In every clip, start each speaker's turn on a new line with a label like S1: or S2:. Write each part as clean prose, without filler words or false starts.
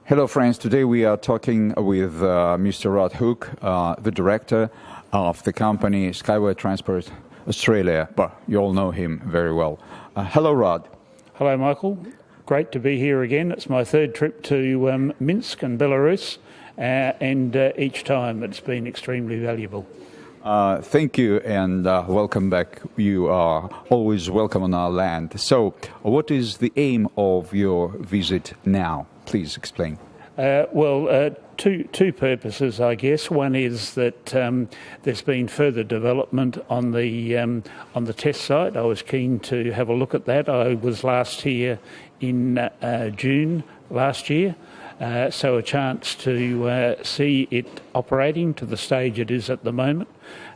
S1: Hello friends, today we are talking with Mr. Rod Hook, the director of the company Skyway Transport Australia. But you all know him very well. Hello Rod.
S2: Hello Michael, great to be here again. It's my third trip to Minsk and Belarus and each time it's been extremely valuable.
S1: Thank you and welcome back. You are always welcome on our land. So what is the aim of your visit now? Please explain.
S2: Two purposes, I guess. One is that there's been further development on the test site. I was keen to have a look at that. I was last here in June last year, so a chance to see it operating to the stage it is at the moment,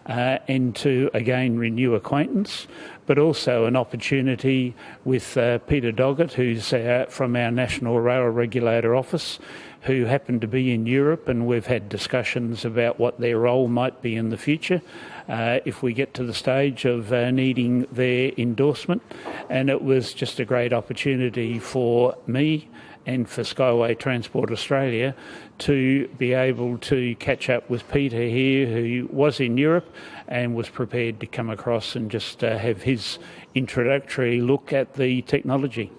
S2: and to again renew acquaintance, but also an opportunity with Peter Doggett, who's from our National Rail Regulator Office, who happened to be in Europe, and we've had discussions about what their role might be in the future if we get to the stage of needing their endorsement. And it was just a great opportunity for me and for Skyway Transport Australia to be able to catch up with Peter here, who was in Europe and was prepared to come across and just have his introductory look at the technology.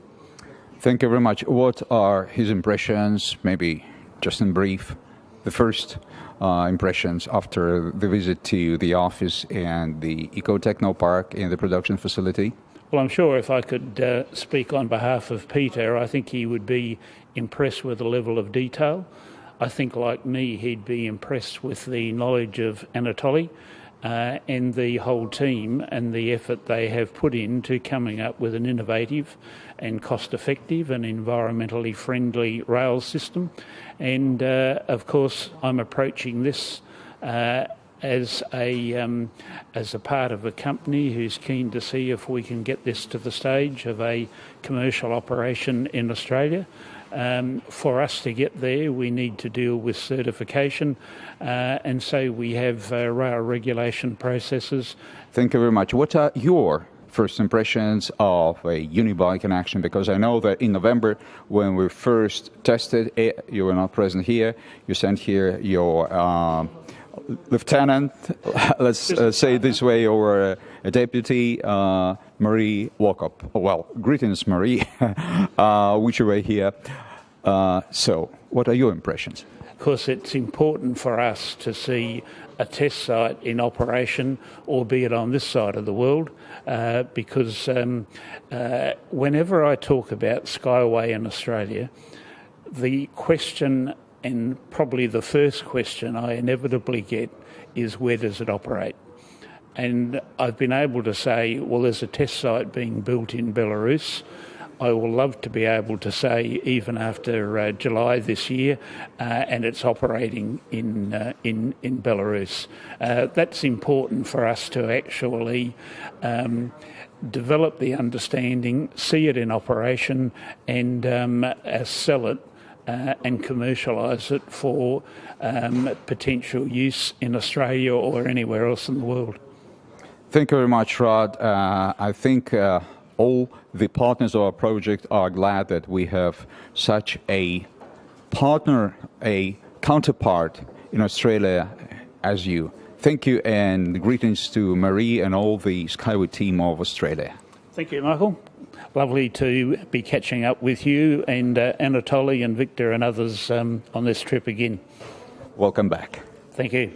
S1: Thank you very much. What are his impressions, maybe just in brief, the first impressions after the visit to the office and the Eco-Techno Park and the production facility?
S2: Well, I'm sure if I could speak on behalf of Peter, I think he would be impressed with the level of detail. I think, like me, he'd be impressed with the knowledge of Anatoly and the whole team and the effort they have put into coming up with an innovative and cost-effective and environmentally friendly rail system. And, of course, I'm approaching this as a part of a company who's keen to see if we can get this to the stage of a commercial operation in Australia. For us to get there, we need to deal with certification, and so we have rail regulation processes.
S1: Thank you very much. What are your first impressions of a unibike in action? Because I know that in November, when we first tested it, you were not present here. You sent here your lieutenant, let's say it this way, or a deputy, Marie Walkup. Well, greetings, Marie, which you were here. So, what are your impressions?
S2: Of course, it's important for us to see a test site in operation, albeit on this side of the world, because whenever I talk about Skyway in Australia, the question, and probably the first question I inevitably get, is where does it operate? And I've been able to say, well, there's a test site being built in Belarus. I will love to be able to say, even after July this year, and it's operating in Belarus. That's important for us to actually develop the understanding, see it in operation, and sell it and commercialise it for potential use in Australia or anywhere else in the world.
S1: Thank you very much, Rod. I think all the partners of our project are glad that we have such a partner, a counterpart in Australia as you. Thank you, and greetings to Marie and all the Skyway team of Australia.
S2: Thank you, Michael. Lovely to be catching up with you and Anatoly and Victor and others on this trip again.
S1: Welcome back.
S2: Thank you.